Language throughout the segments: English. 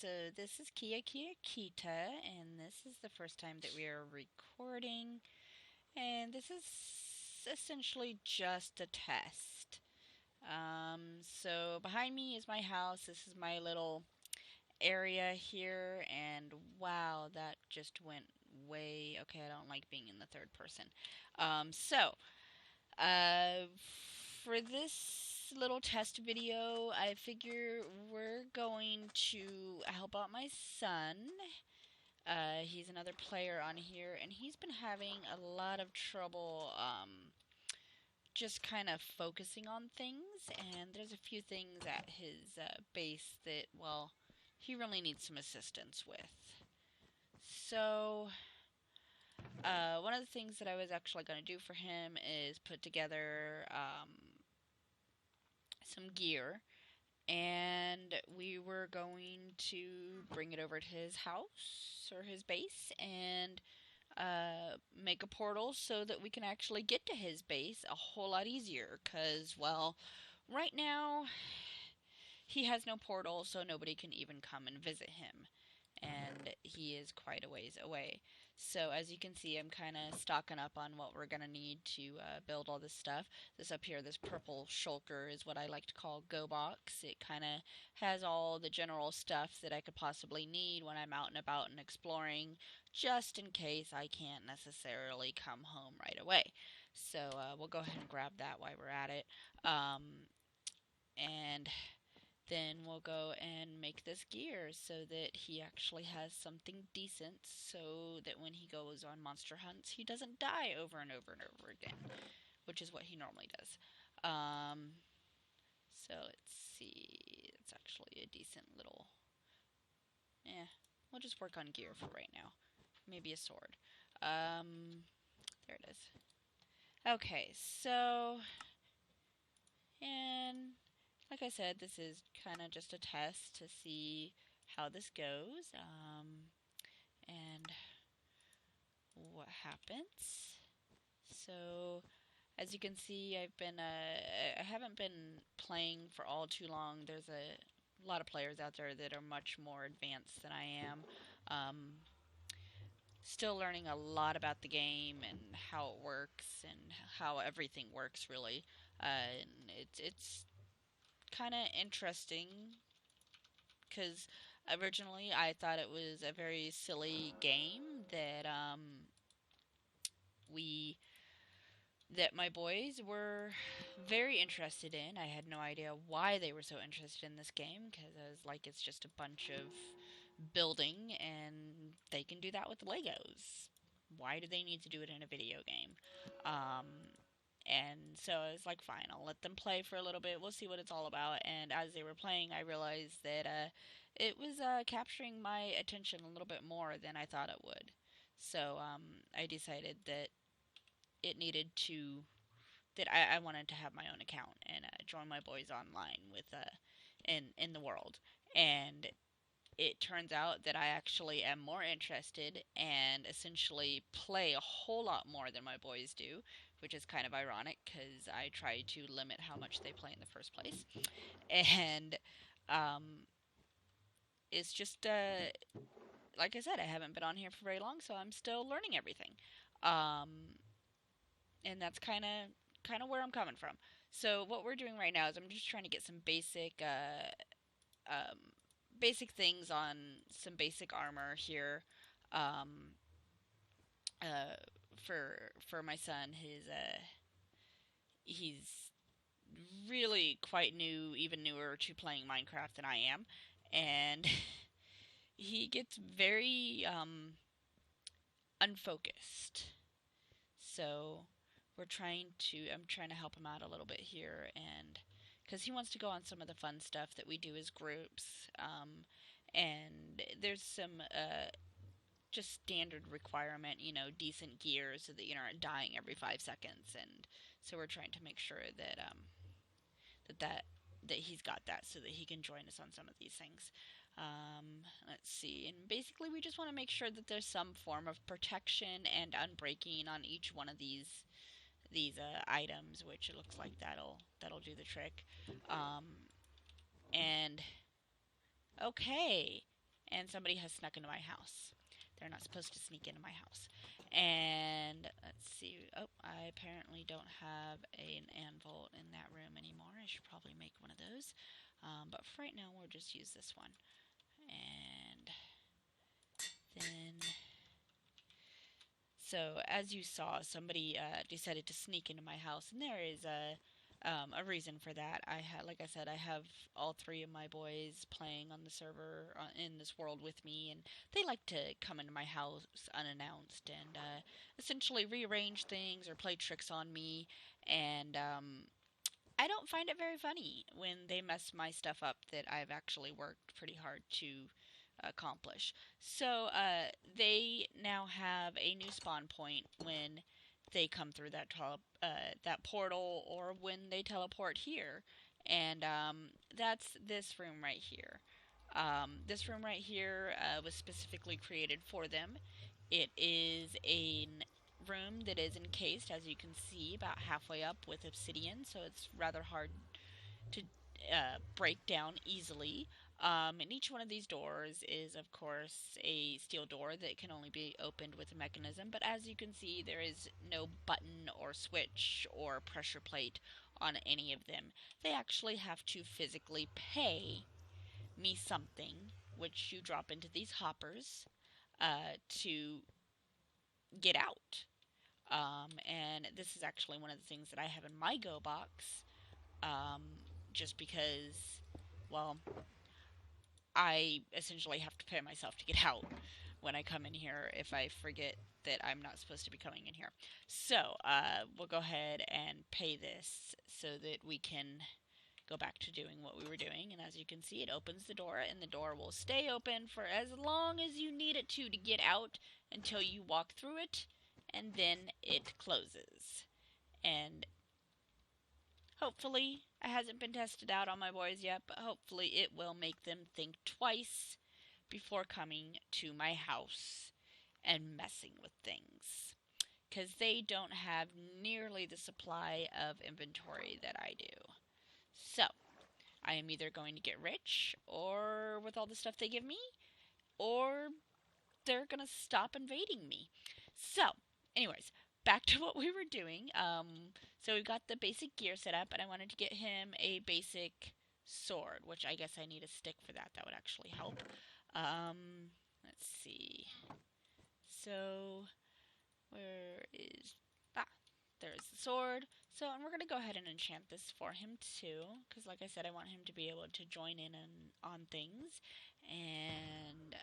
So this is Keakeaketa, and this is the first time that we are recording, and this is essentially just a test. So behind me is my house. This is my little area here, and wow, that just went way. Okay, I don't like being in the third person. So uh, for this little test video, I figure we're going to help out my son. He's another player on here, and he's been having a lot of trouble just kind of focusing on things. And there's a few things at his base that, well, he really needs some assistance with. So, one of the things that I was actually going to do for him is put together some gear, and we were going to bring it over to his house or his base and make a portal so that we can actually get to his base a whole lot easier. Because, well, right now he has no portal, so nobody can even come and visit him. And he is quite a ways away. So, as you can see, I'm kind of stocking up on what we're going to need to build all this stuff. This up here, this purple shulker, is what I like to call Go Box. It kind of has all the general stuff that I could possibly need when I'm out and about and exploring, just in case I can't necessarily come home right away. So, we'll go ahead and grab that while we're at it. And then we'll go and make this gear so that he actually has something decent so that when he goes on monster hunts, he doesn't die over and over and over again, which is what he normally does. Um, so let's see. It's actually a decent little. Eh, we'll just work on gear for right now. Maybe a sword. There it is. Okay, so. And like I said, this is kind of just a test to see how this goes and what happens. So, as you can see, I haven't been playing for all too long. There's a lot of players out there that are much more advanced than I am. Um, Still learning a lot about the game and how it works and how everything works, really. And it's kind of interesting because originally I thought it was a very silly game we that my boys were very interested in. I had no idea why they were so interested in this game because I was like, it's just a bunch of building and they can do that with Legos. Why do they need to do it in a video game? Um, and so I was like, fine, I'll let them play for a little bit. We'll see what it's all about. And as they were playing, I realized that it was capturing my attention a little bit more than I thought it would. So I decided that it needed to that I wanted to have my own account and join my boys online with in the world. And it turns out that I actually am more interested and essentially play a whole lot more than my boys do, which is kind of ironic because I try to limit how much they play in the first place. And um, it's just, like I said, I haven't been on here for very long, so I'm still learning everything. Um, and that's kind of where I'm coming from. So what we're doing right now is I'm just trying to get some um, basic things on some basic armor here um, uh, for my son. He's really quite new, even newer to playing Minecraft than I am, and he gets very unfocused. So I'm trying to help him out a little bit here, and because he wants to go on some of the fun stuff that we do as groups, and there's some just standard requirement, decent gear so that you aren't dying every 5 seconds, and so we're trying to make sure that that that he's got that so that he can join us on some of these things. Let's see, and basically we just want to make sure that there's some form of protection and unbreaking on each one of these items, which it looks like that'll do the trick. And okay, and somebody has snuck into my house. They're not supposed to sneak into my house. And let's see. Oh, I apparently don't have an anvil in that room anymore. I should probably make one of those. But for right now, we'll just use this one. And then, so as you saw, somebody decided to sneak into my house, and there is a reason for that. Like I said, I have all three of my boys playing on the server in this world with me, and they like to come into my house unannounced and essentially rearrange things or play tricks on me. And I don't find it very funny when they mess my stuff up that I've actually worked pretty hard to accomplish. So they now have a new spawn point when they come through that portal or when they teleport here, and that's this room right here. This room right here was specifically created for them. It is a room that is encased, as you can see, about halfway up with obsidian, so it's rather hard to break down easily. And each one of these doors is, of course, a steel door that can only be opened with a mechanism. But as you can see, there is no button or switch or pressure plate on any of them. They actually have to physically pay me something, which you drop into these hoppers to get out. And this is actually one of the things that I have in my Go box, um, just because, well, I essentially have to pay myself to get out when I come in here if I forget that I'm not supposed to be coming in here. So, we'll go ahead and pay this so that we can go back to doing what we were doing. And as you can see, it opens the door, and the door will stay open for as long as you need it to get out until you walk through it, and then it closes. And hopefully, it hasn't been tested out on my boys yet, but hopefully it will make them think twice before coming to my house and messing with things. Because they don't have nearly the supply of inventory that I do. So, I am either going to get rich, or with all the stuff they give me, or they're going to stop invading me. So, anyways, back to what we were doing. So we got the basic gear set up, and I wanted to get him a basic sword, which I guess I need a stick for that. That would actually help. Let's see. So, where is... Ah, there's the sword. So, and we're going to go ahead and enchant this for him too, because like I said, I want him to be able to join in on things. And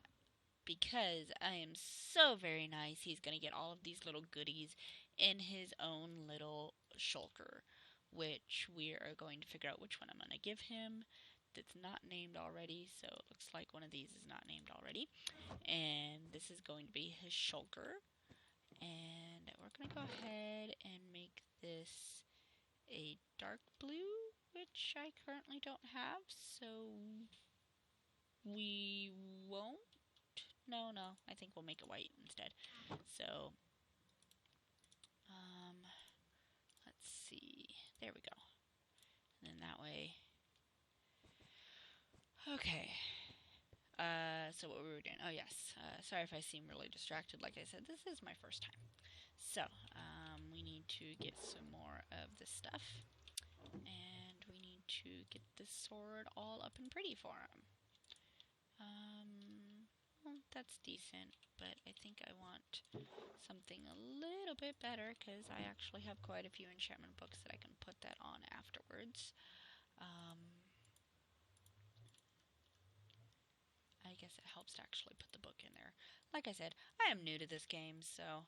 because I am so very nice, he's going to get all of these little goodies in his own little shulker, which we are going to figure out which one I'm going to give him that's not named already. So it looks like one of these is not named already. And this is going to be his shulker. And we're going to go ahead and make this a dark blue, which I currently don't have, so we won't. No, I think we'll make it white instead. So, let's see. There we go. And then that way. Okay. So what we were doing. Oh, yes. Sorry if I seem really distracted. Like I said, this is my first time. So, we need to get some more of this stuff. And we need to get this sword all up and pretty for him. Well, that's decent, but I think I want something a little bit better because I actually have quite a few enchantment books that I can put that on afterwards. I guess it helps to actually put the book in there. Like I said, I am new to this game, so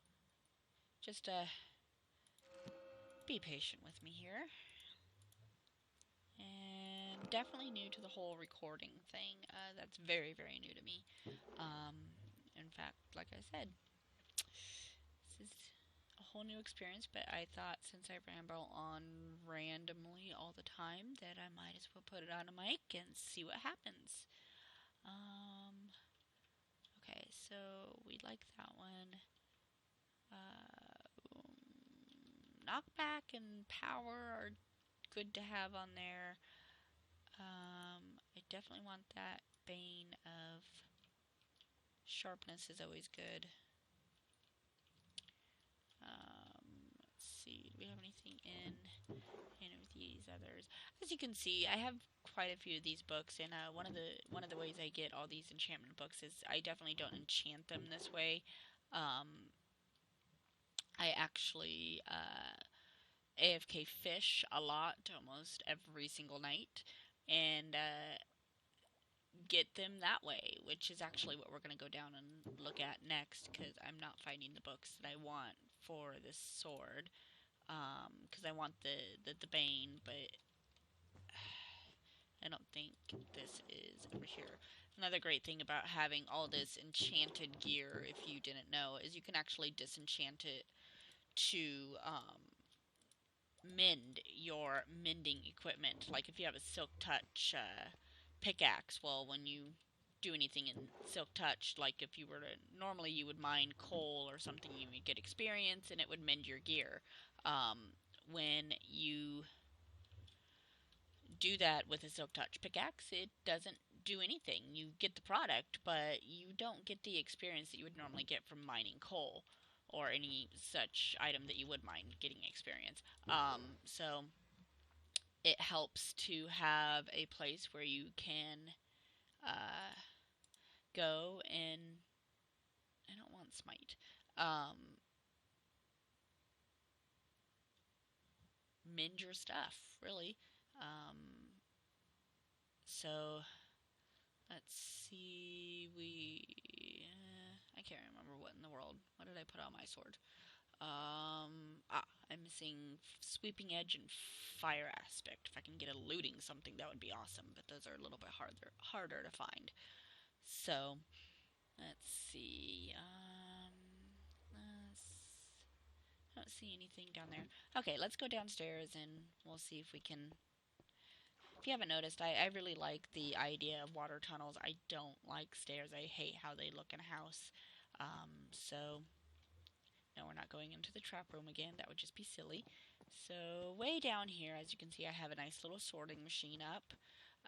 just be patient with me here. And definitely new to the whole recording thing. That's very, very new to me. In fact, like I said, this is a whole new experience, but I thought since I ramble on randomly all the time that I might as well put it on a mic and see what happens. Okay, so we like that one. Knockback and power are good to have on there. I definitely want that Bane of sharpness is always good. Let's see. Do we have anything in any of these others? As you can see, I have quite a few of these books, and one of the ways I get all these enchantment books is I definitely don't enchant them this way. I actually AFK fish a lot, almost every single night, and get them that way, which is actually what we're going to go down and look at next, because I'm not finding the books that I want for this sword, because I want the Bane, but I don't think this is over here. Another great thing about having all this enchanted gear, if you didn't know, is you can actually disenchant it to mend your mending equipment. Like if you have a Silk Touch pickaxe, well, when you do anything in Silk Touch, like if you were to normally you would mine coal or something, you would get experience and it would mend your gear. When you do that with a Silk Touch pickaxe, it doesn't do anything. You get the product, but you don't get the experience that you would normally get from mining coal or any such item that you would mine getting experience. So it helps to have a place where you can uh, go and I don't want smite. Mend your stuff, really. Um, so let's see. I can't remember what in the world. What did I put on my sword? I'm missing sweeping edge and fire aspect. If I can get a looting something, that would be awesome. But those are a little bit harder to find. So let's see. I don't see anything down there. Okay, let's go downstairs and we'll see if we can. If you haven't noticed, I really like the idea of water tunnels. I don't like stairs. I hate how they look in a house. So no, we're not going into the trap room again. That would just be silly. So way down here, as you can see, I have a nice little sorting machine up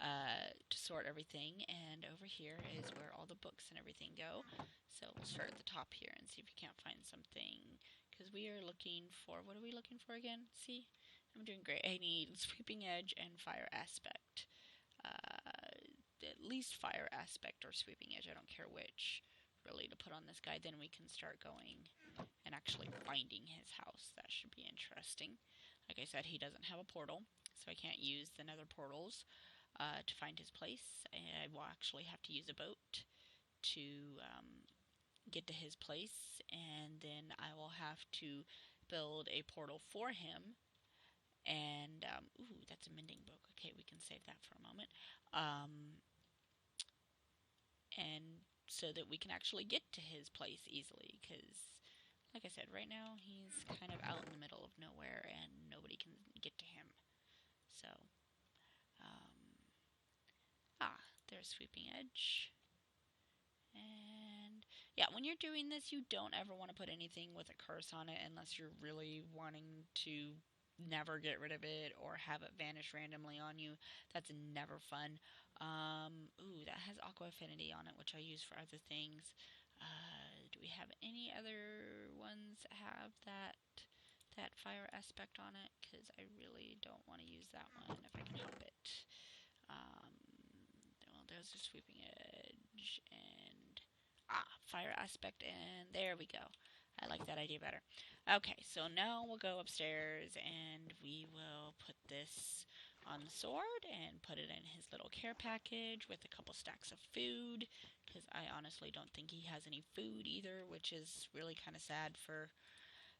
to sort everything. And over here is where all the books and everything go. So we'll start at the top here and see if we can't find something. Because we are looking for, what are we looking for again? See? I'm doing great. I need sweeping edge and fire aspect. At least fire aspect or sweeping edge. I don't care which, really, to put on this guy. Then we can start going and actually finding his house. That should be interesting. Like I said, he doesn't have a portal, so I can't use the nether portals to find his place. I will actually have to use a boat to get to his place, and then I will have to build a portal for him. And ooh, that's a mending book. Okay, we can save that for a moment. And so that we can actually get to his place easily, because like I said, right now he's kind of out in the middle of nowhere and nobody can get to him. So, there's Sweeping Edge. And yeah, when you're doing this, you don't ever want to put anything with a curse on it unless you're really wanting to never get rid of it or have it vanish randomly on you. That's never fun. Ooh, that has Aqua Affinity on it, which I use for other things. Do we have any other ones that have that fire aspect on it? Because I really don't want to use that one if I can help it. Well, there's a Sweeping Edge and fire aspect, and there we go. I like that idea better. Okay, so now we'll go upstairs and we will put this on the sword and put it in his little care package with a couple stacks of food, because I honestly don't think he has any food either, which is really kind of sad for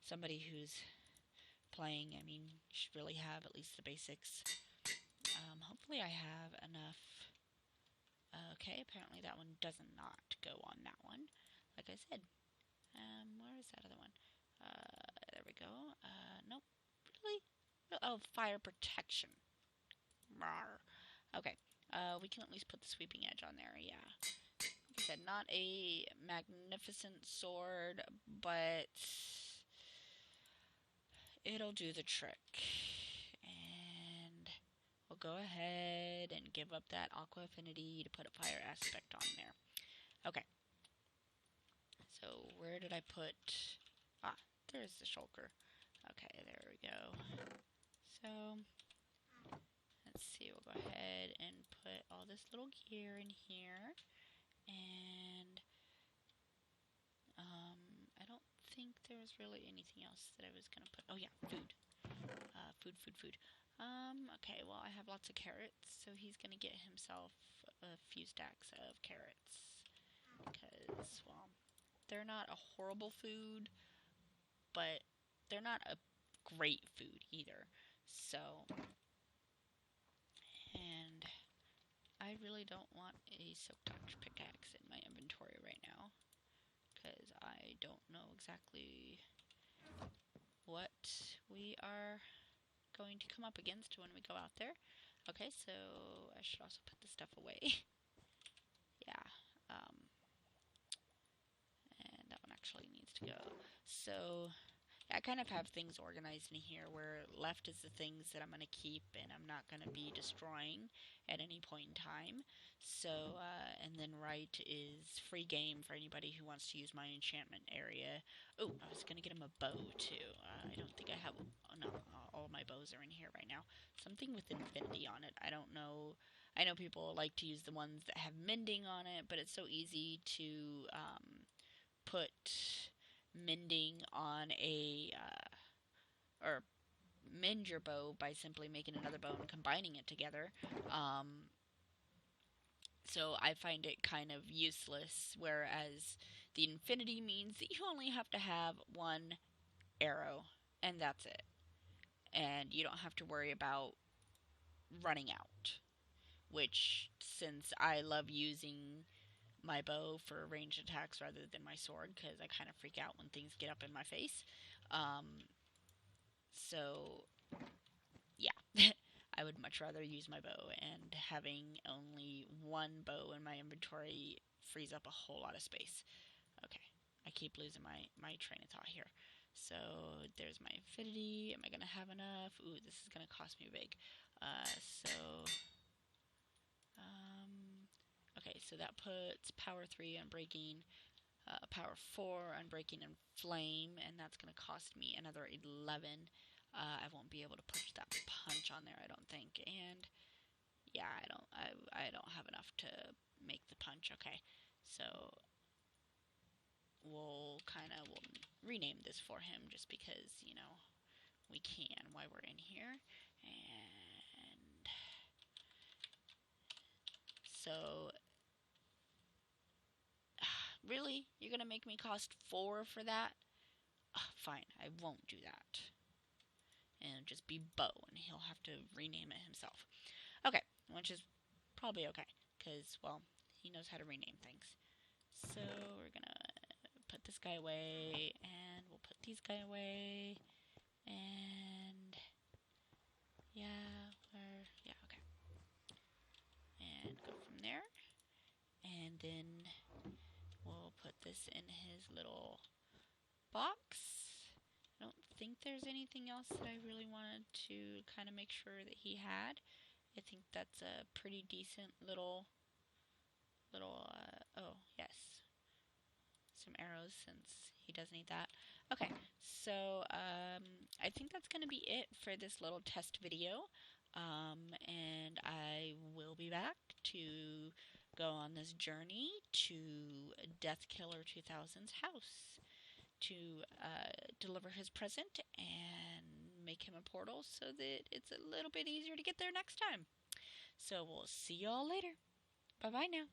somebody who's playing. I mean, you should really have at least the basics. Hopefully I have enough. Okay, apparently that one does not go on that one. Like I said, where is that other one? There we go. Nope. Really? Oh, fire protection. Rawr. Okay. We can at least put the sweeping edge on there. Yeah. Like I said, not a magnificent sword, but it'll do the trick. And we'll go ahead and give up that Aqua Affinity to put a fire aspect on there. Okay. So where did I put... Ah, there's the shulker. Okay, there we go. So, let's see, we'll go ahead and put all this little gear in here. And, I don't think there was really anything else that I was going to put. Oh yeah, food. Food. Okay, well, I have lots of carrots, so he's going to get himself a few stacks of carrots. Because, well, they're not a horrible food, but they're not a great food either. So, and I really don't want a silk touch pickaxe in my inventory right now, because I don't know exactly what we are going to come up against when we go out there. Okay, so I should also put this stuff away. Yeah, and that one actually needs to go. So I kind of have things organized in here where left is the things that I'm going to keep and I'm not going to be destroying at any point in time. So, and then right is free game for anybody who wants to use my enchantment area. Oh, I was going to get him a bow too. I don't think I have, oh, no, all my bows are in here right now. Something with infinity on it. I don't know. I know people like to use the ones that have mending on it, but it's so easy to put mending on or mend your bow by simply making another bow and combining it together. So I find it kind of useless, whereas the infinity means that you only have to have one arrow, and that's it. And you don't have to worry about running out, which, since I love using my bow for ranged attacks rather than my sword, because I kind of freak out when things get up in my face. So yeah, I would much rather use my bow, and having only one bow in my inventory frees up a whole lot of space. Okay, I keep losing my train of thought here. So there's my infinity. Am I going to have enough? Ooh, this is going to cost me big. Okay, so that puts power 3 on breaking, power 4 on breaking and flame, and that's going to cost me another 11. I won't be able to push that punch on there, I don't think. And yeah, I don't have enough to make the punch. Okay, so we'll rename this for him just because, we can while we're in here. And so really, you're gonna make me cost 4 for that? Fine, I won't do that. And it'll just be Bo, and he'll have to rename it himself. Okay, which is probably okay, because, well, he knows how to rename things. So we're gonna put this guy away, and we'll put these guy away, and yeah, okay. And go from there, and then we'll put this in his little box. I don't think there's anything else that I really wanted to kind of make sure that he had. I think that's a pretty decent little, oh, yes, some arrows since he does need that. Okay, so I think that's going to be it for this little test video. And I will be back to go on this journey to Death Killer 2000's house to deliver his present and make him a portal so that it's a little bit easier to get there next time. So we'll see y'all later. Bye bye now.